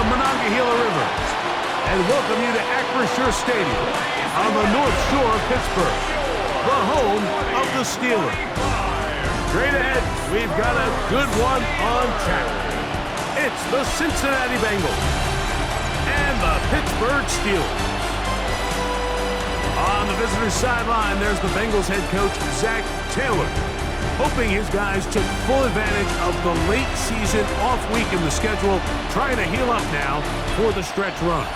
Monongahela River and welcome you to Acrisure Stadium on the North Shore of Pittsburgh, the home of the Steelers. Straight ahead, we've got a good one on tap. It's the Cincinnati Bengals and the Pittsburgh Steelers. On the visitor's sideline, there's the Bengals head coach, Zach Taylor, hoping his guys took full advantage of the late season off week in the schedule, trying to heal up now for the stretch run.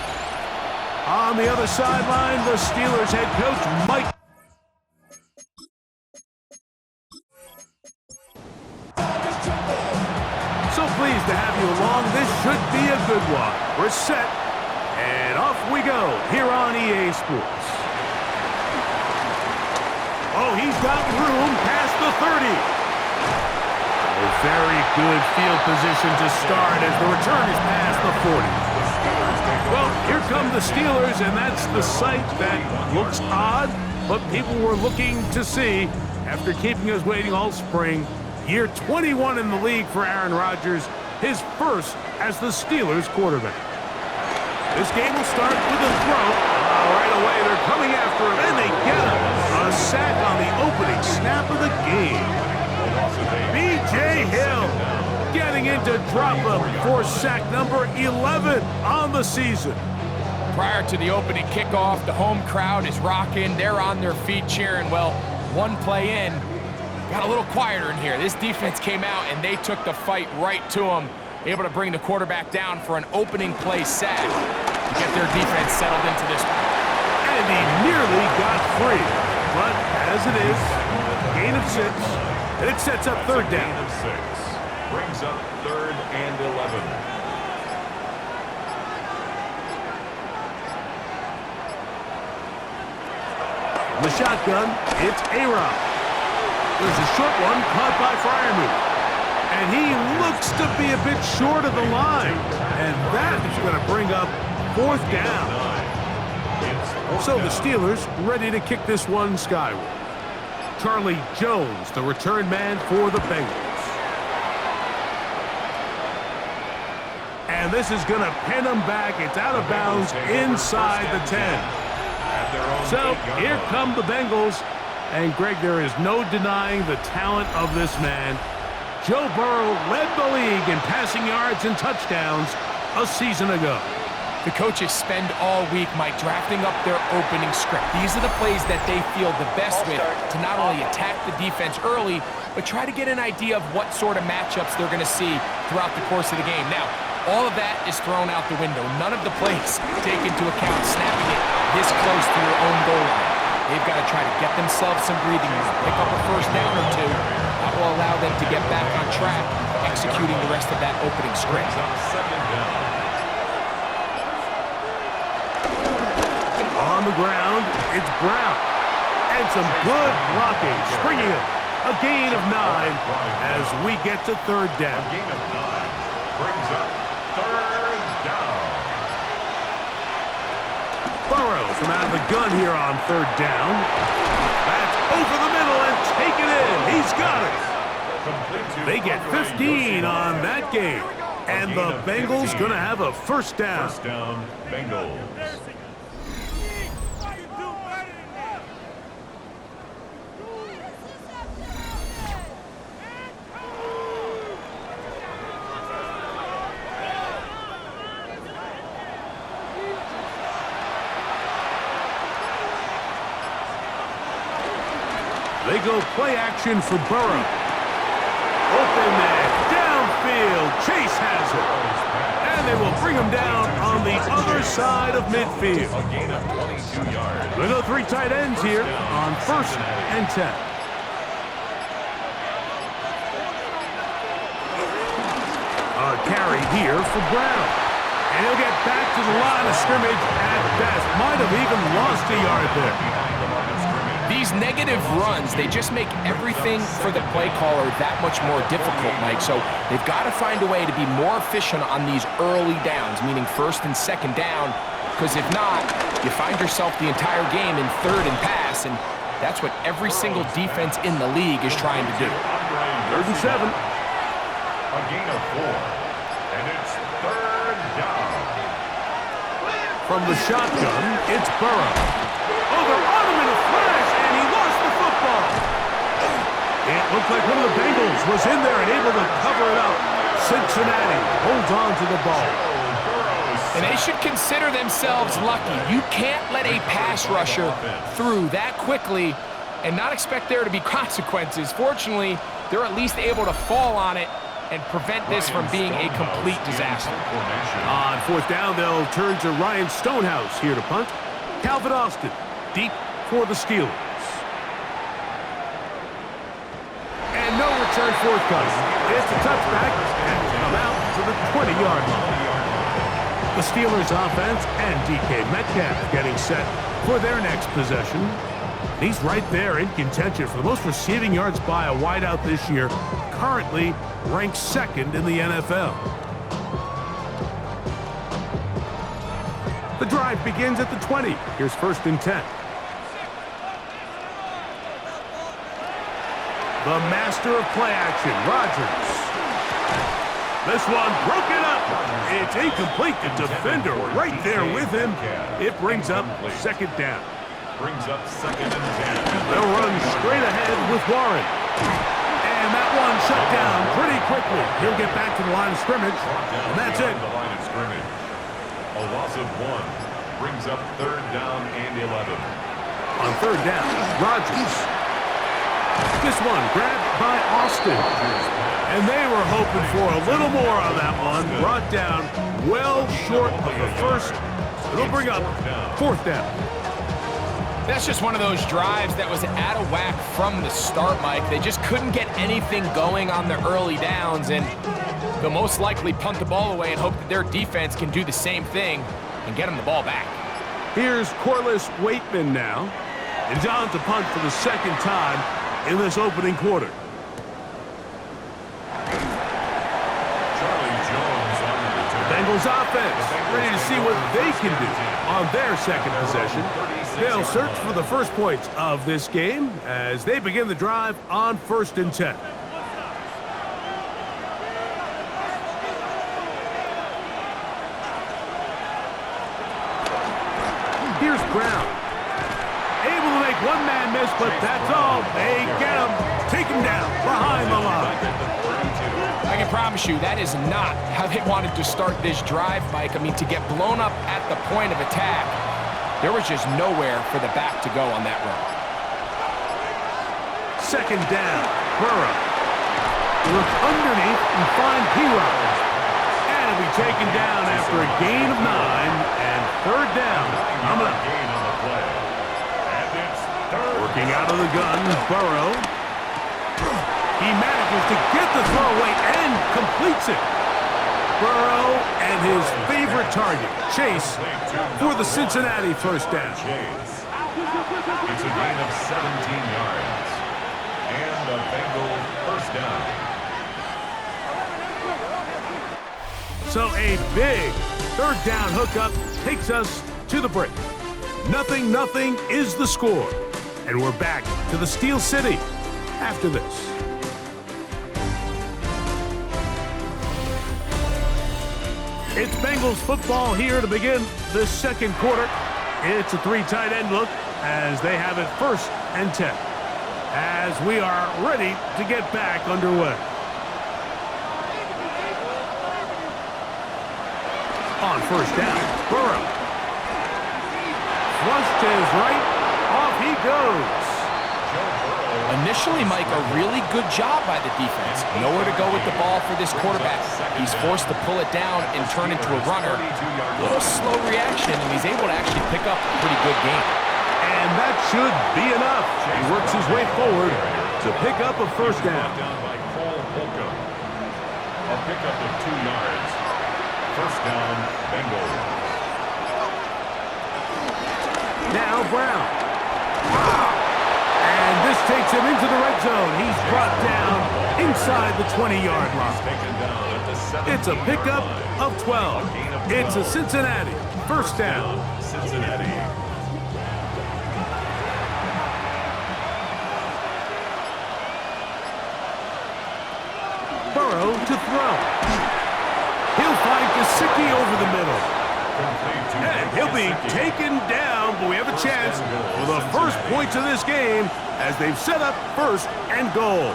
On the other sideline, the Steelers head coach, Mike. So pleased to have you along. This should be a good one. We're set, and off we go here on EA Sports. Oh, he's got room past the 30. A very good field position to start as the return is past the 40. Well, here come the Steelers, and that's the sight that looks odd, but people were looking to see after keeping us waiting all spring. Year 21 in the league for Aaron Rodgers, his first as the Steelers quarterback. This game will start with a throw. Right away, they're coming after him, and they get him. A sack on the opening snap of the game. B.J. Hill getting into drop him for sack number 11 on the season. Prior to the opening kickoff, the home crowd is rocking. They're on their feet cheering. Well, one play in, got a little quieter in here. This defense came out, and they took the fight right to him, able to bring the quarterback down for an opening play sack to get their defense settled into this one. And he nearly got free. But as it is, gain of 6, and it sets up third down. Gain of 6 brings up 3rd and 11. The shotgun, it's A-Rob. There's a short one caught by Freiermuth. And he looks to be a bit short of the line. And that is going to bring up 4th down. So the Steelers ready to kick this one skyward. Charlie Jones, the return man for the Bengals. And this is going to pin him back. It's out of bounds inside the 10. So here come the Bengals. And Greg, there is no denying the talent of this man. Joe Burrow led the league in passing yards and touchdowns a season ago. The coaches spend all week, Mike, drafting up their opening script. These are the plays that they feel the best with to not only attack the defense early, but try to get an idea of what sort of matchups they're going to see throughout the course of the game. Now, all of that is thrown out the window. None of the plays take into account snapping it this close to your own goal line. They've got to try to get themselves some breathing room, pick up a first down or two. That will allow them to get back on track, executing the rest of that opening script. On the ground, it's Brown. And some good blocking, springing it. A gain of 9 as we get to 3rd down. A gain of 9 brings up 3rd down. Burrow from out of the gun here on 3rd down. That's over the middle and taken in. He's got it. They get 15 on that game. And the Bengals going to have a first down. First down, Bengals. They go play action for Burrow. Open man, downfield. Chase has it. And they will bring him down on the other side of midfield. A gain of 22 yards. They go 3 tight ends here on 1st and 10. A carry here for Brown. And he'll get back to the line of scrimmage at best. Might have even lost a yard there. These negative runs, they just make everything for the play caller that much more difficult, Mike. So they've got to find a way to be more efficient on these early downs, meaning 1st and 2nd down, because if not, you find yourself the entire game in 3rd and pass, and that's what every single defense in the league is trying to do. 3rd and 7. A gain of 4, and it's 3rd down. From the shotgun, it's Burrow. Oh, they're on him in a flash, and he lost the football. It looked like one of the Bengals was in there and able to cover it up. Cincinnati holds on to the ball. And they should consider themselves lucky. You can't let a pass rusher through that quickly and not expect there to be consequences. Fortunately, they're at least able to fall on it and prevent this from being a complete disaster. On fourth down, they'll turn to Ryan Stonehouse here to punt. Calvin Austin deep for the Steelers. And no return forthcoming. It's a touchback and will come out to the 20-yard line. The Steelers offense and DK Metcalf getting set for their next possession. He's right there in contention for the most receiving yards by a wideout this year, currently ranked second in the NFL. The drive begins at the 20. Here's 1st and 10. The master of play action, Rodgers. This one broken up. It's incomplete. The defender right there with him. It brings up 2nd down. Brings up 2nd and 10. They'll run straight ahead with Warren. And that one shut down pretty quickly. He'll get back to the line of scrimmage, and that's it. The line of scrimmage. A loss of 1 brings up 3rd down and 11. On 3rd down, Rodgers. This one grabbed by Austin. And they were hoping for a little more on that one. Brought down well short of the first. It'll bring up 4th down. That's just one of those drives that was out of whack from the start, Mike. They just couldn't get anything going on the early downs, and they'll most likely punt the ball away and hope that their defense can do the same thing and get them the ball back. Here's Corliss Waitman now. And on to punt for the 2nd time in this opening quarter. Bengals offense ready to see what they can do on their 2nd possession. They'll search for the first points of this game as they begin the drive on 1st and 10. Here's Brown. Able to make one man miss, but that's all. They get him. Take him down behind the line. I can promise you that is not how they wanted to start this drive, Mike. I mean, to get blown up at the point of attack, there was just nowhere for the back to go on that run. 2nd down, Burrow. Look underneath and find P-Rock. And it'll be taken down after a gain of 9 and 3rd down. Coming up. Working out of the gun, Burrow. He manages to get the throw away and completes it. Burrow and his favorite target, Chase, for the Cincinnati 1st down. It's a gain of 17 yards. And a Bengal 1st down. So a big 3rd down hookup takes us to the break. 0-0 is the score. And we're back to the Steel City after this. It's Bengals football here to begin the 2nd quarter. It's a 3 tight end look as they have it 1st and 10. As we are ready to get back underway. On 1st down, Burrow. Flushed to his right, off he goes. Initially, Mike, a really good job by the defense. Nowhere to go with the ball for this quarterback. He's forced to pull it down and turn into a runner. A little slow reaction, and he's able to actually pick up a pretty good game. And that should be enough. He works his way forward to pick up a 1st down. By Cole Holcomb. A pickup of 2 yards. 1st down, Bengals. Now Brown. And this takes him into the red zone. He's brought down inside the 20-yard line. It's a pickup of 12. It's a Cincinnati 1st down. Cincinnati. Burrow to throw. He'll find Gesicki over the middle. And he'll be taken down, but we have a chance for the first points of this game as they've set up first and goal.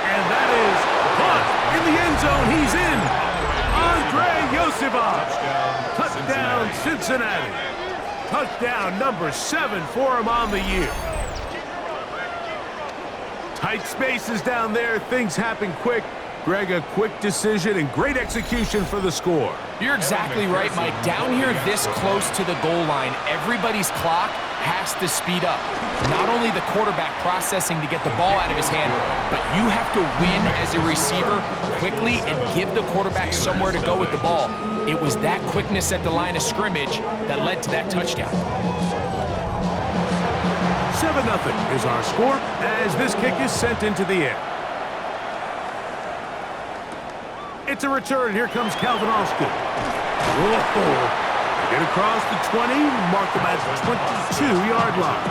And that is caught in the end zone. He's in. Andre Yosifov. Touchdown, Cincinnati. Touchdown number 7 for him on the year. Tight spaces down there. Things happen quick. Greg, a quick decision and great execution for the score. You're exactly right, Mike. Down here this close to the goal line, everybody's clock has to speed up. Not only the quarterback processing to get the ball out of his hand, but you have to win as a receiver quickly and give the quarterback somewhere to go with the ball. It was that quickness at the line of scrimmage that led to that touchdown. 7-0 is our score as this kick is sent into the air. It's a return. Here comes Calvin Austin. Whoa. Get across the 20, mark them at the 22-yard line.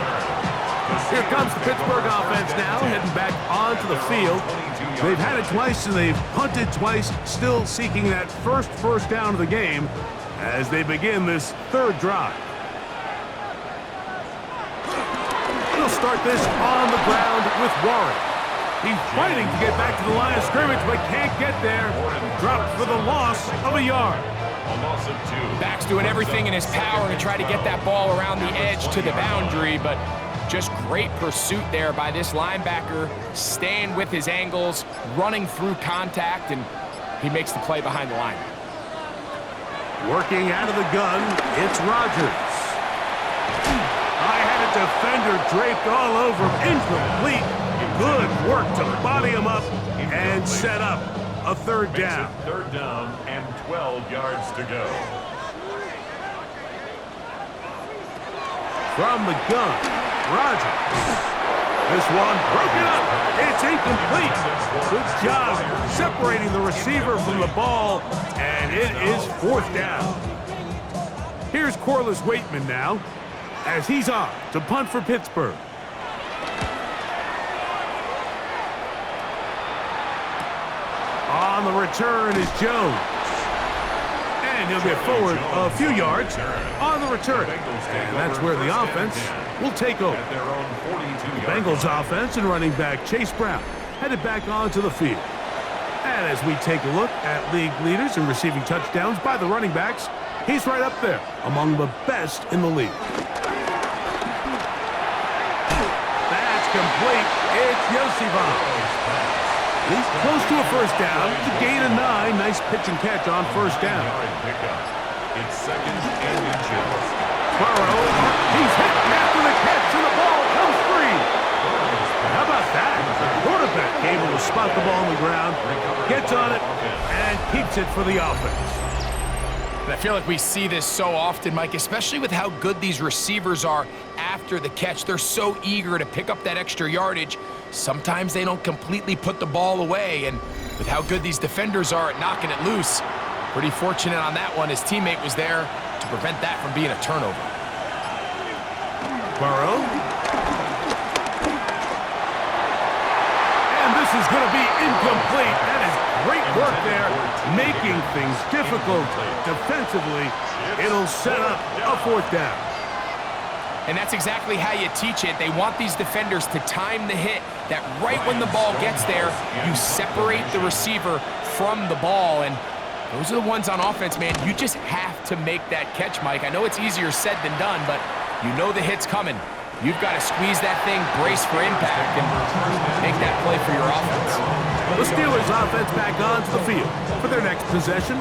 Here comes the Pittsburgh offense now, heading back onto the field. They've had it twice and they've punted twice, still seeking that first down of the game as they begin this third drive. They'll start this on the ground with Warren. He's fighting to get back to the line of scrimmage, but can't get there. Dropped for the loss of a yard. Back's doing everything in his power to try to get that ball around the edge to the boundary, but just great pursuit there by this linebacker, staying with his angles, running through contact, and he makes the play behind the line. Working out of the gun, it's Rodgers. I had a defender draped all over him, incomplete. Good work to body him up and set up a third down. Third down and 12 yards to go. From the gun, Rodgers. This one broken up. It's incomplete. Good job separating the receiver from the ball, and it is fourth down. Here's Corliss Waitman now as he's on to punt for Pittsburgh. On the return is Jones. And he'll get forward a few yards on the return. And that's where the offense will take over. The Bengals offense and running back Chase Brown headed back onto the field. And as we take a look at league leaders in receiving touchdowns by the running backs, he's right up there among the best in the league. That's complete. It's Yosifov. He's close to a first down. To gain a 9. Nice pitch and catch on first down. It's second and inches. Burrow, he's hit after the catch, and the ball comes free. How about that? The quarterback able to spot the ball on the ground, gets on it, and keeps it for the offense. And I feel like we see this so often, Mike, especially with how good these receivers are after the catch. They're so eager to pick up that extra yardage. Sometimes they don't completely put the ball away, and with how good these defenders are at knocking it loose, pretty fortunate on that one. His teammate was there to prevent that from being a turnover. Burrow. And this is going to be incomplete. That is great work there, making things difficult defensively. It'll set up a fourth down. And that's exactly how you teach it. They want these defenders to time the hit, that right when the ball gets there, you separate the receiver from the ball. And those are the ones on offense, man. You just have to make that catch, Mike. I know it's easier said than done, but you know the hit's coming. You've got to squeeze that thing, brace for impact, and make that play for your offense. The Steelers offense back onto the field for their next possession.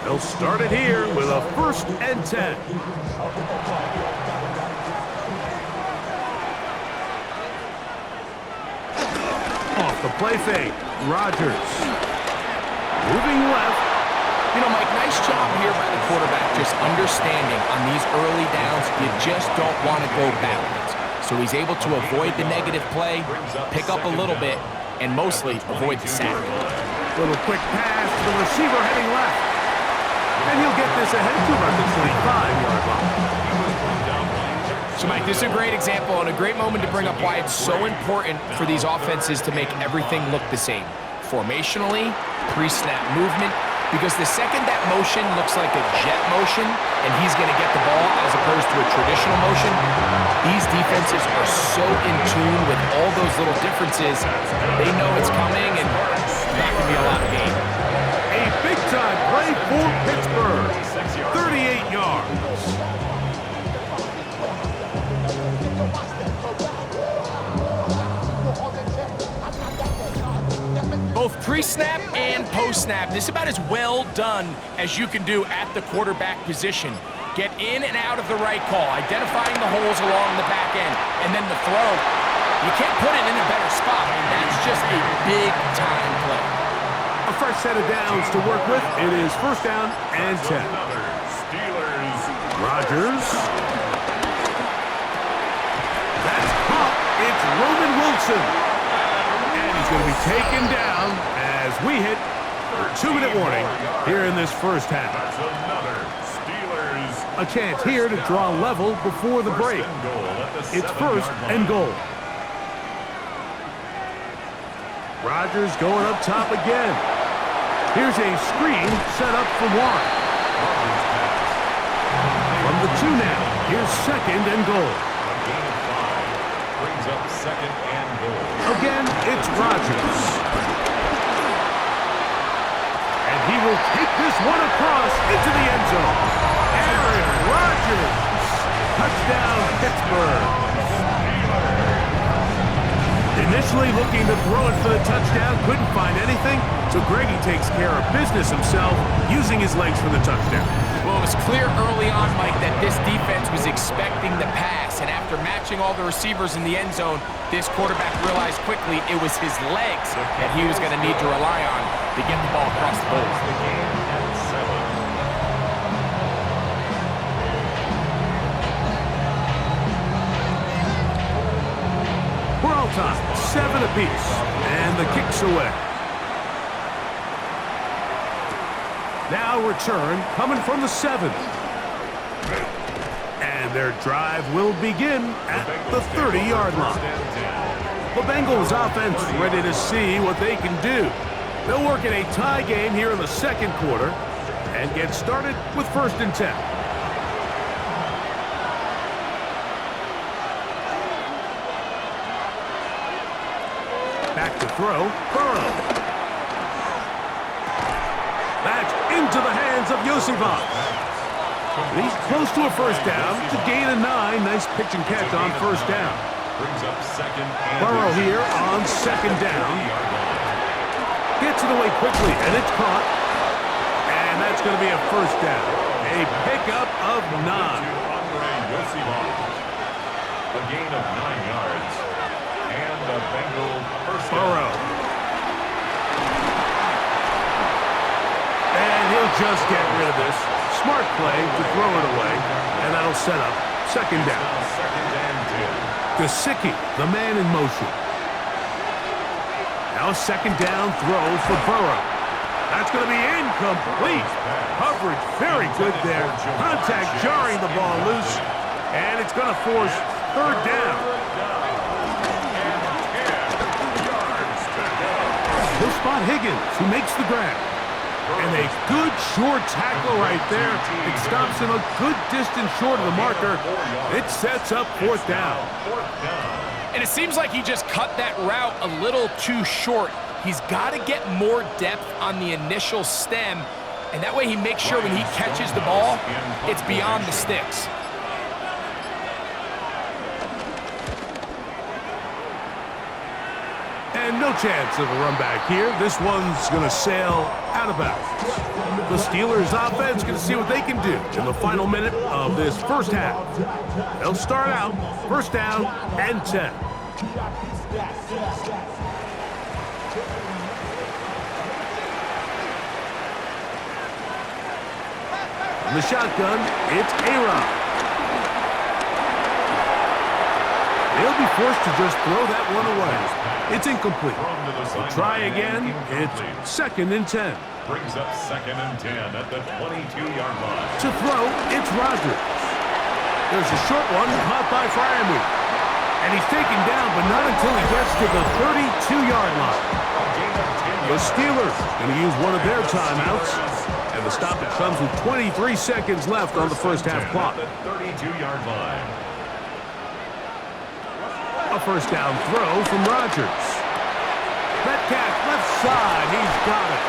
They'll start it here with a 1st and 10. Off the play fake, Rodgers. Moving left. You know, Mike, nice job here by the quarterback, just understanding on these early downs, you just don't want to go backwards. So he's able to avoid the negative play, pick up a little bit, and mostly avoid the sack. Little quick pass to the receiver heading left. And he'll get this ahead to about the 25-yard line. So, Mike, this is a great example and a great moment to bring up why it's so important for these offenses to make everything look the same. Formationally, pre-snap movement, because the second that motion looks like a jet motion and he's going to get the ball as opposed to a traditional motion, these defenses are so in tune with all those little differences. They know it's coming and not going to be a lot of gain. A big-time play for Pittsburgh. 38 yards. Both pre-snap and post-snap, this is about as well done as you can do at the quarterback position. Get in and out of the right call, identifying the holes along the back end, and then the throw. You can't put it in a better spot, and that's just a big-time play. A fresh set of downs to work with. It is first down and 10. Rodgers. That's caught. It's Roman Wilson. And he's going to be taken down as we hit 2-minute warning here in this first half. A chance here to draw level before the break. It's first and goal. Rodgers going up top again. Here's a screen set up for one. From the 2 now, here's second and goal. Brings up second and goal. Again, it's Rodgers. And he will take this one across into the end zone. Aaron Rodgers. Touchdown, Pittsburgh. Initially looking to throw it for the touchdown, couldn't find anything, so Greggy takes care of business himself, using his legs for the touchdown. Well, it was clear early on, Mike, that this defense was expecting the pass, and after matching all the receivers in the end zone, this quarterback realized quickly it was his legs that he was going to need to rely on to get the ball across the goal. The game at 7. We're all time, 7 apiece, and the kick's away. Now return coming from the 7. And their drive will begin at the 30-yard line. The Bengals offense ready to see what they can do. They'll work in a tie game here in the second quarter and get started with first and 10. Back to throw, Burrow. That's into the hands of Yosivas. He's close to a first down to gain a 9. Nice pitch and catch on first down. Brings up second and Burrow here on second down. Gets it away quickly, and it's caught. And that's going to be a first down. A pickup of 9. A gain of 9 yards. And the Bengal first down. Burrow. And he'll just get rid of this. Smart play to throw it away, and that'll set up second down. Second and 10. Gesicki, the man in motion. Now second down throw for Burrow. That's going to be incomplete. Coverage very good there. Contact jarring the ball loose, and it's going to force third down. He'll spot Higgins, who makes the grab. And a good short tackle right there. It stops him a good distance short of the marker. It sets up fourth down. And it seems like he just cut that route a little too short. He's got to get more depth on the initial stem, and that way he makes sure when he catches the ball, it's beyond the sticks. And no chance of a run back here. This one's going to sail out of bounds. The Steelers offense going to see what they can do in the final minute of this first half. They'll start out first down and 10. From the shotgun, it's A-Rod. They'll be forced to just throw that one away. It's incomplete. They'll try again. It's second and 10. Brings up second and 10 at the 22-yard line. To throw, it's Rodgers. There's a short one caught by Freiermuth. And he's taken down, but not until he gets to the 32-yard line. The Steelers going to use one of their timeouts. And the stoppage comes with 23 seconds left on the first half clock. 32-yard line. A first down throw from Rodgers. Metcalf left side. He's got it.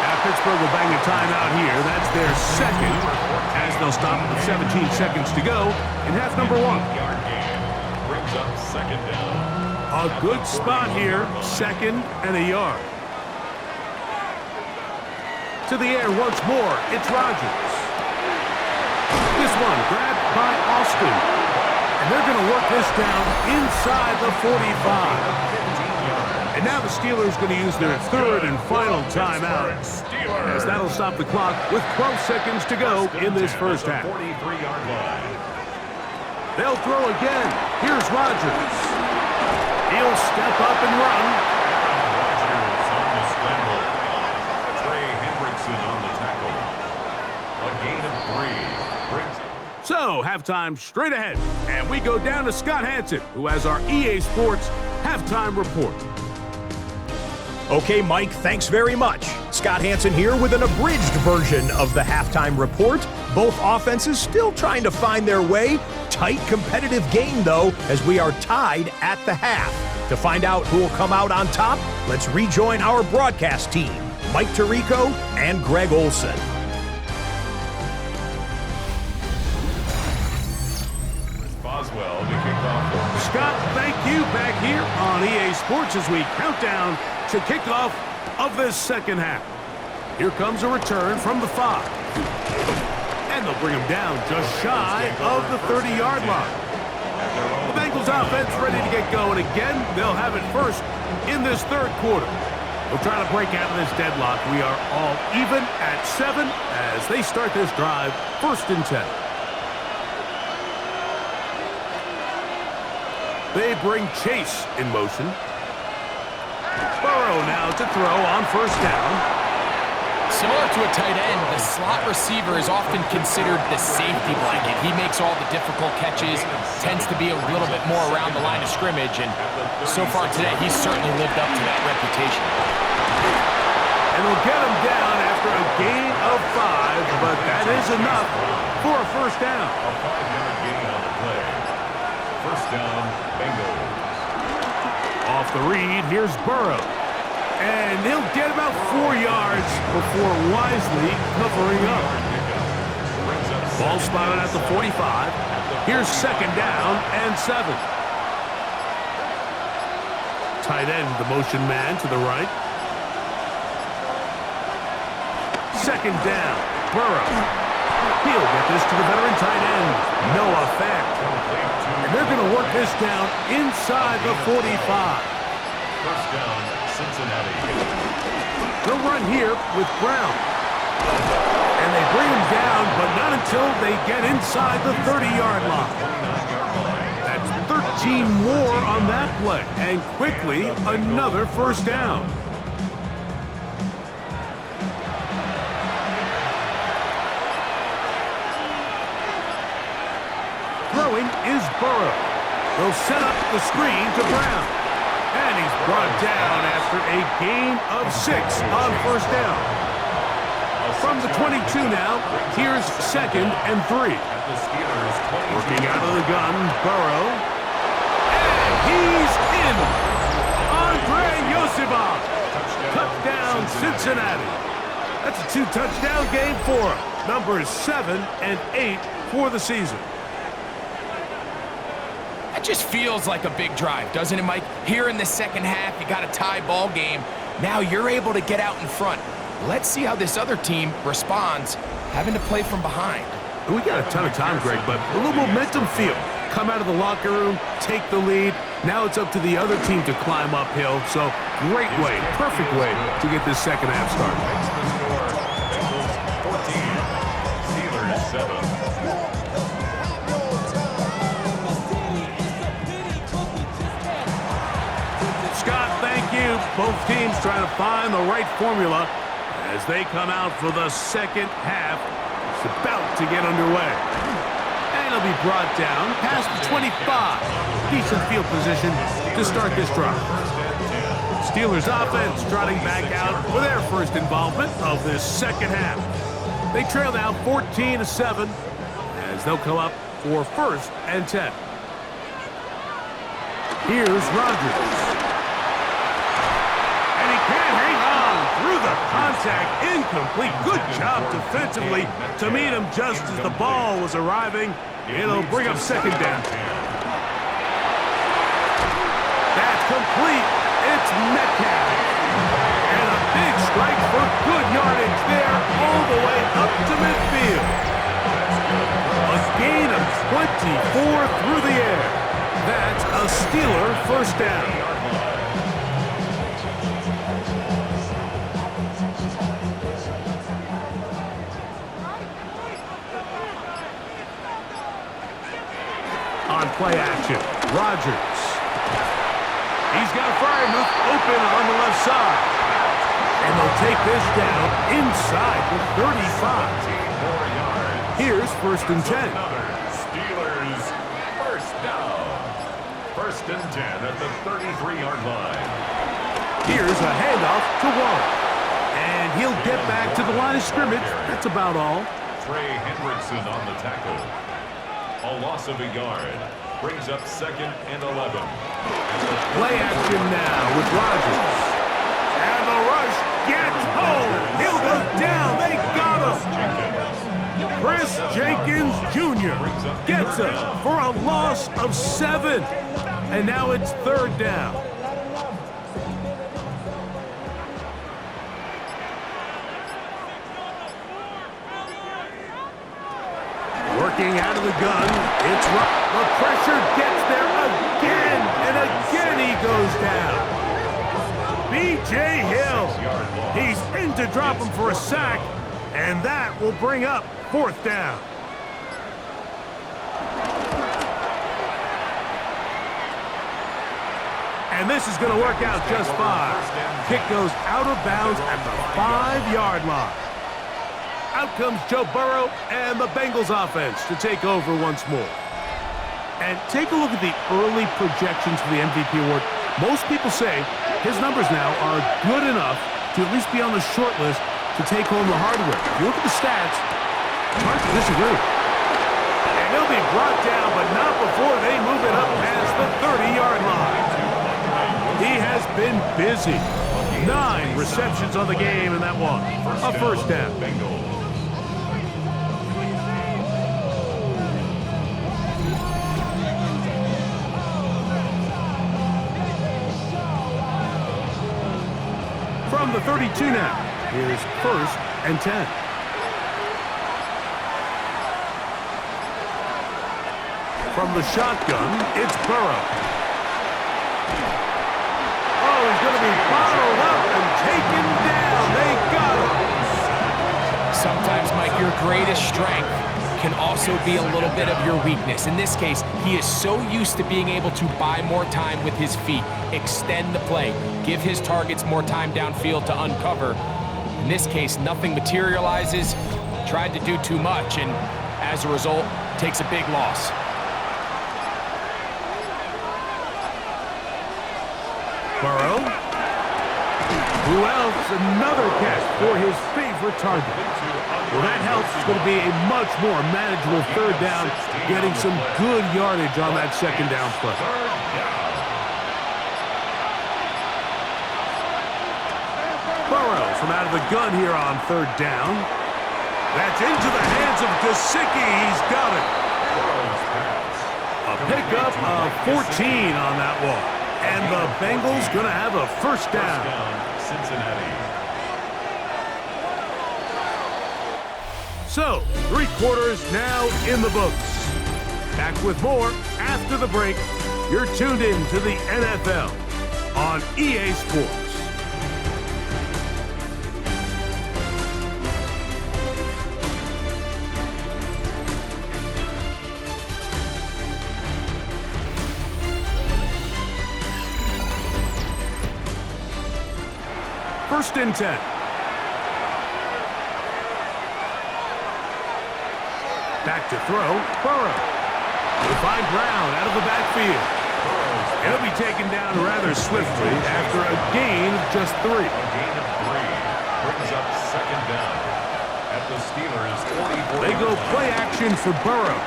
Now Pittsburgh will bang a timeout here. That's their second, as they'll stop with 17 seconds to go in half number 1. Yard gain brings up second down. A good spot here, second and a yard. To the air once more, it's Rodgers. This one grabbed by Austin. And they're going to work this down inside the 45. And now the Steelers going to use their third and final timeout, as that'll stop the clock with 12 seconds to go in this first half. 43-yard line. They'll throw again. Here's Rodgers. He'll step up and run. Rodgers on the scramble. Trey Hendrickson on the tackle. A gain of 3 brings it. So, halftime straight ahead. And we go down to Scott Hansen, who has our EA Sports halftime report. Okay, Mike, thanks very much. Scott Hansen here with an abridged version of the halftime report. Both offenses still trying to find their way. Tight, competitive game, though, as we are tied at the half. To find out who will come out on top, let's rejoin our broadcast team, Mike Tirico and Greg Olson. Boswell to kick off. Scott, thank you back here on EA Sports as we count down to kickoff of this second half. Here comes a return from the 5. And they'll bring him down just shy of the 30-yard line. The Bengals offense ready to get going again. They'll have it first in this third quarter. They'll try to break out of this deadlock. We are all even at 7 as they start this drive, 1st and 10. They bring Chase in motion. Burrow now to throw on 1st down. Similar to a tight end, the slot receiver is often considered the safety blanket. He makes all the difficult catches, tends to be a little bit more around the line of scrimmage, and so far today, he's certainly lived up to that reputation. And we'll get him down after a gain of 5, but that is enough for a 1st down. A 5-yard gain on the play. 1st down, Bengals. Off the read, here's Burrow. And he'll get about 4 yards before wisely covering up. Ball spotted at the 45. Here's 2nd down and 7. Tight end, the motion man to the right. 2nd down, Burrow. He'll get this to the veteran tight end, no effect. And they're going to work this down inside the 45. 1st down, Cincinnati. They'll run here with Brown. And they bring him down, but not until they get inside the 30-yard line. That's 13 more on that play, and quickly another 1st down. Throwing is Burrow. They'll set up the screen to Brown. And he's brought down after a gain of 6 on 1st down. From the 22 now, here's 2nd and 3. Working out of the gun, Burrow. And he's in. Andre Yosibov. Touchdown, Cincinnati. That's a 2-touchdown game for him. Numbers 7 and 8 for the season. That just feels like a big drive, doesn't it, Mike? Here in the second half, you got a tie ball game. Now you're able to get out in front. Let's see how this other team responds, having to play from behind. We got a ton of time, Greg, but a little momentum feel. Come out of the locker room, take the lead. Now it's up to the other team to climb uphill. So great way, perfect way to get this second half started. Bengals 14, Steelers 7. Scott, thank you. Both teams trying to find the right formula as they come out for the second half. It's about to get underway. And it'll be brought down past the 25. Decent field position to start this drive. Steelers offense trotting back out for their first involvement of this second half. They trail now 14-7 as they'll come up for 1st and 10. Here's Rodgers. And he can't hang on through the contact. Incomplete. Good job defensively to meet him just as the ball was arriving. It'll bring up 2nd down. That's complete. It's Metcalf. And a big strike for good yardage there all the way up to midfield. A gain of 24 through the air. That's a Steeler 1st down. On play action, Rodgers. He's got a fire move open on the left side. And they'll take this down inside the 35. Here's 1st and 10. Steelers 1st down. 1st and 10 at the 33-yard line. Here's a handoff to Warren. And he'll get back to the line of scrimmage. That's about all. Trey Hendrickson on the tackle. A loss of a yard. Brings up 2nd and 11. Play action now with Rodgers. And the rush gets home. He'll go down. They got him. Chris Jenkins Jr. gets it for a loss of 7. And now it's 3rd down. Working out of the gun, it's the pressure gets there again, and again he goes down. B.J. Hill, he's in to drop him for a sack, and that will bring up 4th down. And this is going to work out just fine. Kick goes out of bounds at the 5-yard line. Out comes Joe Burrow and the Bengals offense to take over once more. And take a look at the early projections for the MVP award. Most people say his numbers now are good enough to at least be on the short list to take home the hardware. If you look at the stats, it's hard to disagree. And he'll be brought down, but not before they move it up past the 30-yard line. He has been busy. 9 receptions on the game, and that one, a 1st down. From the 32 now, here's 1st and 10. From the shotgun, it's Burrow. Oh, he's going to be bottled up and taken down. They got him. Sometimes, Mike, your greatest strength can also be a little bit of your weakness. In this case, he is so used to being able to buy more time with his feet, extend the play, give his targets more time downfield to uncover. In this case, nothing materializes, tried to do too much, and as a result, takes a big loss. Burrow. Who else? Another catch for his favorite target. Well, that helps. It's going to be a much more manageable 3rd down, getting some good yardage on that 2nd down play. Burrow from out of the gun here on 3rd down. That's into the hands of Gesicki. He's got it. A pickup of 14 on that one. And the Bengals going to have a 1st down. Cincinnati. So, 3 quarters now in the books. Back with more after the break. You're tuned in to the NFL on EA Sports. First and 10. Back to throw, Burrow. They find Brown out of the backfield. He'll be taken down rather swiftly after a gain of just 3. A gain of 3 brings up second down at the Steelers' 44. They go play action for Burrow.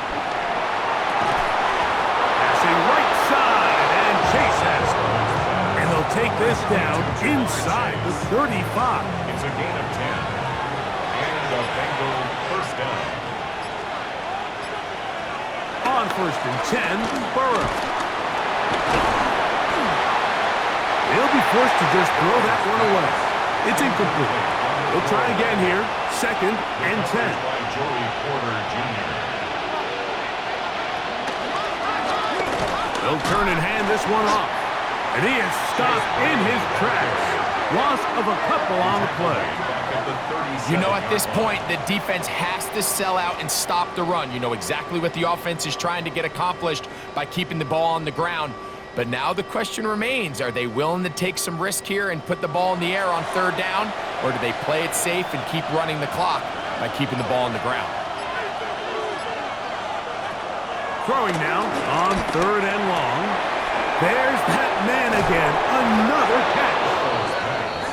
Passing right side, and Chase has it. And they'll take this down inside the 35. It's a gain of 10. And a Bengal first down. On 1st and 10, Burrow. He'll be forced to just throw that one away. It's incomplete. He'll try again here. 2nd and 10. By Joey Porter Jr. They'll turn and hand this one off. And he is stopped in his tracks. Loss of a couple on the play. You know, at this point, the defense has to sell out and stop the run. You know exactly what the offense is trying to get accomplished by keeping the ball on the ground. But now the question remains, are they willing to take some risk here and put the ball in the air on 3rd down? Or do they play it safe and keep running the clock by keeping the ball on the ground? Throwing now on 3rd and long. There's that man again. Another catch.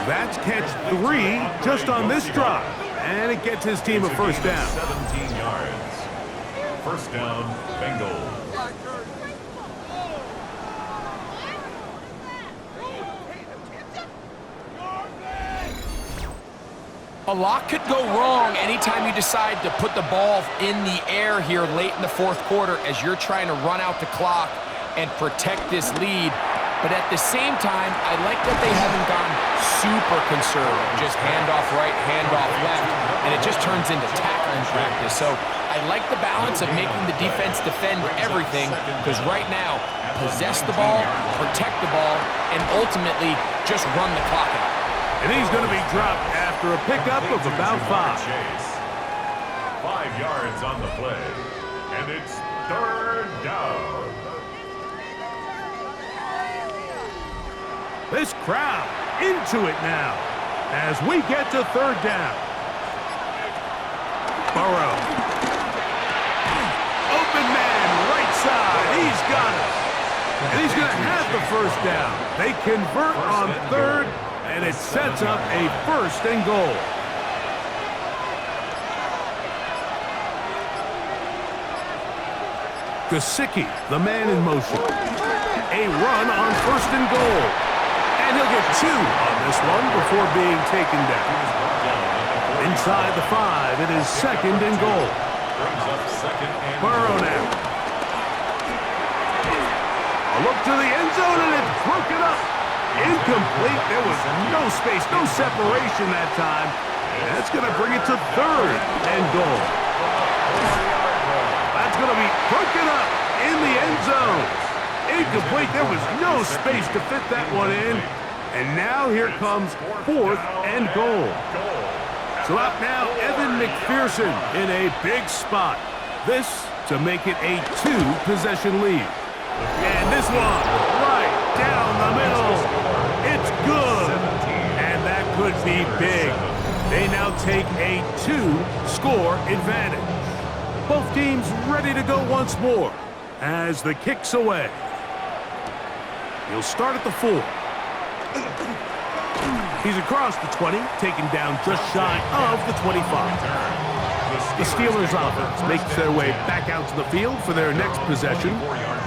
That's catch 3 just on this drive. And it gets his team a first down. 17 yards. First down, Bengals. A lot could go wrong anytime you decide to put the ball in the air here late in the 4th quarter as you're trying to run out the clock and protect this lead. But at the same time, I like that they haven't gone super conservative. Just handoff right, handoff left, and it just turns into tackling practice. So I like the balance of making the defense defend everything, because right now, possess the ball, protect the ball, and ultimately just run the clock out. And he's going to be dropped after a pickup of about 5. 5 yards on the play. And it's 3rd down. This crowd into it now as we get to 3rd down. Burrow. Open man, right side. He's got it. And he's going to have the first down. They convert on 3rd. And it sets up a 1st and goal. Gesicki, the man in motion. A run on 1st and goal. And he'll get 2 on this one before being taken down. Inside the 5, it is 2nd and goal. Burrow now. A look to the end zone, and it's broken up. Incomplete. There was no space, no separation that time. And that's going to bring it to 3rd and goal. That's going to be broken up in the end zone. Incomplete. There was no space to fit that one in. And now here comes 4th and goal. So out now, Evan McPherson in a big spot. This to make it a 2-possession lead. And this one right down the middle. It's good. And that could be big. They now take a 2-score advantage. Both teams ready to go once more as the kick's away. He'll start at the 4. He's across the 20, taken down just shy of the 25. The Steelers offense makes their way back out to the field for their next possession.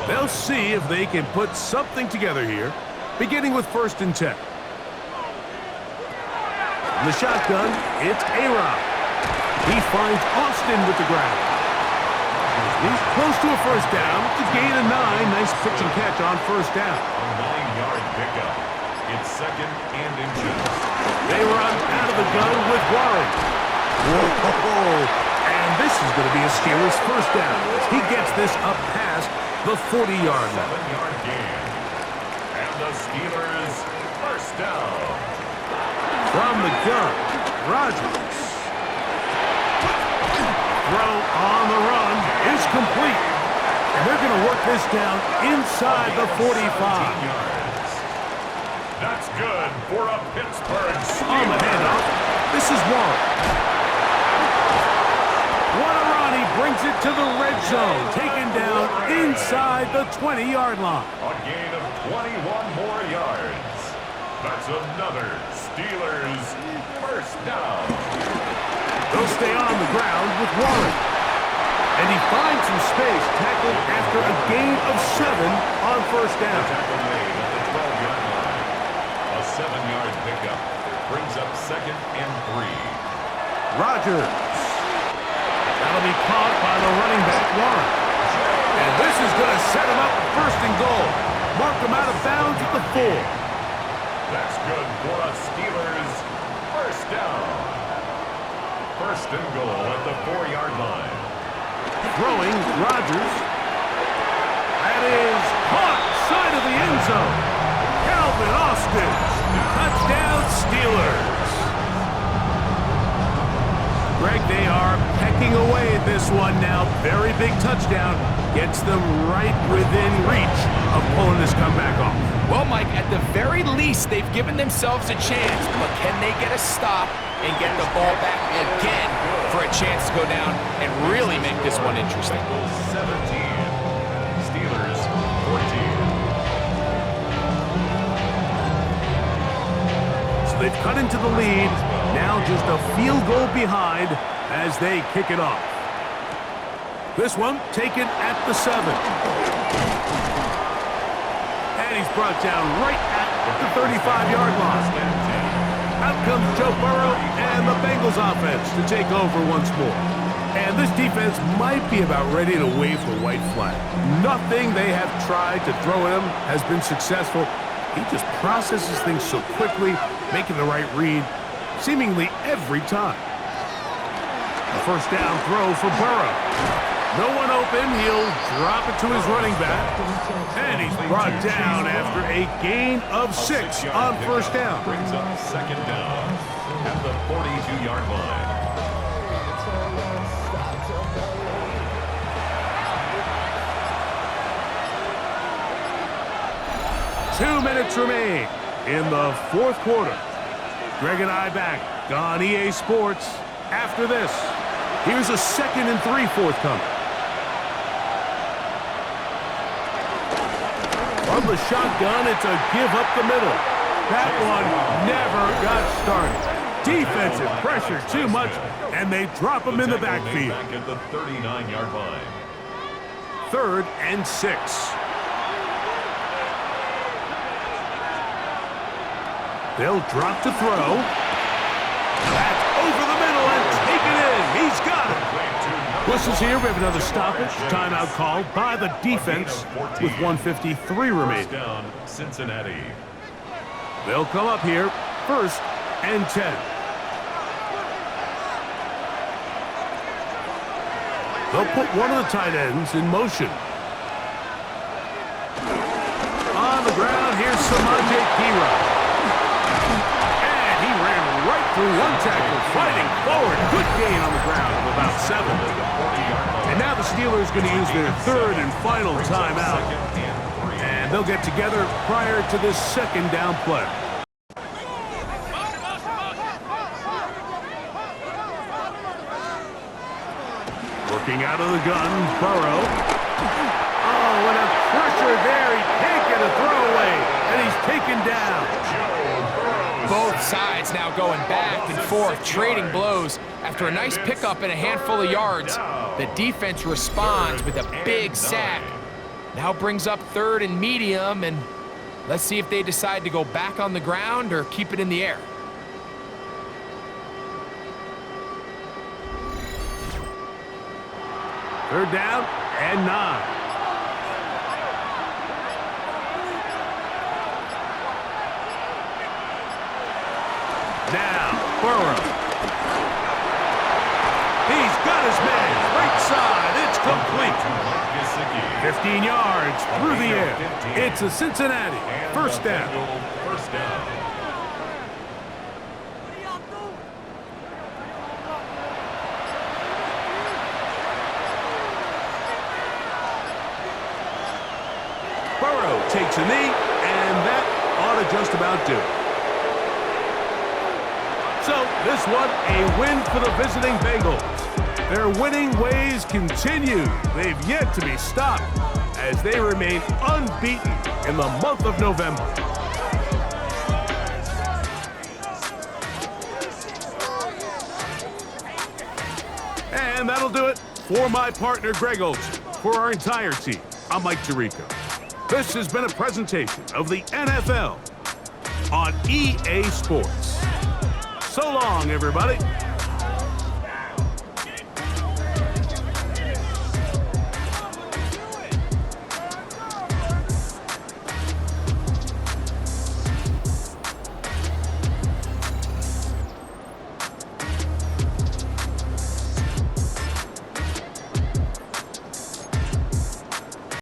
They'll see if they can put something together here, beginning with 1st and 10. In the shotgun, it's A-Rod. He finds Austin with the ground. He's close to a first down. It's a gain of 9. Nice pitch and catch on 1st down. A 9-yard pickup. It's 2nd and inches. They run out of the gun with Warren. Whoa! And this is going to be a Steelers first down. He gets this up past the 40-yard line. 7-yard gain. And the Steelers first down. From the gun, Rodgers. Throw on the run is complete. And they're going to work this down inside the 45. That's good for a Pittsburgh Steelers. On the handoff, this is Warren. What a run, he brings it to the red zone, taken down inside the 20-yard line. A gain of 21 more yards. That's another Steelers first down. They'll stay on the ground with Warren. And he finds some space, tackled after a gain of 7 on first down. Tackle made at the 12-yard line. A 7-yard pickup brings up 2nd and 3. Rodgers. That'll be caught by the running back, Warren. And this is going to set him up for 1st and goal. Mark him out of bounds at the 4. That's good for a Steelers first down. 1st and goal at the 4-yard line. Throwing, Rodgers. That is caught side of the end zone. Calvin Austin. Touchdown, Steelers. Greg, they are pecking away at this one now. Very big touchdown. Gets them right within reach of pulling this comeback off. Well, Mike, at the very least, they've given themselves a chance, but can they get a stop and get the ball back again for a chance to go down and really make this one interesting? 17. Steelers 14. So they've cut into the lead. Now just a field goal behind as they kick it off. This one taken at the 7. And he's brought down right at the 35-yard line. Out comes Joe Burrow and the Bengals offense to take over once more. And this defense might be about ready to wave the white flag. Nothing they have tried to throw at him has been successful. He just processes things so quickly, making the right read seemingly every time. A 1st down throw for Burrow. No one open. He'll drop it to his running back. And he's brought down after a gain of 6 on 1st down. Brings up 2nd down at the 42-yard line. Two minutes remain in the 4th quarter. Greg and I back on EA Sports after this. Here's a 2nd and 3 forthcoming. From the shotgun, it's a give up the middle. That one never got started. Defensive pressure too much, and they drop him in the backfield. Back at the 39-yard line. 3rd and 6. They'll drop to throw. That's over the middle and taken in. He's got it. Whistles here. We have another stoppage. Timeout called by the defense with 1:53 remaining. Down, Cincinnati. They'll come up here. 1st and 10. They'll put one of the tight ends in motion. On the ground, here's Samaje Perine. Through one tackle, fighting forward. Good gain on the ground of about 7. And now the Steelers going to use their 3rd and final timeout. And they'll get together prior to this 2nd down play. Working out of the gun, Burrow. Oh, and a pressure there. He can't get a throwaway. And he's taken down. Both sides now going back and forth, trading blows. After a nice pickup and a handful of yards, the defense responds with a big sack. Now brings up 3rd and medium, and let's see if they decide to go back on the ground or keep it in the air. Third down and 9. Now, Burrow. He's got his man. Right side. It's complete. 15 yards through the air. It's a Cincinnati 1st down. First down. Burrow takes a knee, and that ought to just about do it. So, this one, a win for the visiting Bengals. Their winning ways continue. They've yet to be stopped as they remain unbeaten in the month of November. And that'll do it for my partner, Greg Olson. For our entire team, I'm Mike Tirico. This has been a presentation of the NFL on EA Sports. So long, everybody.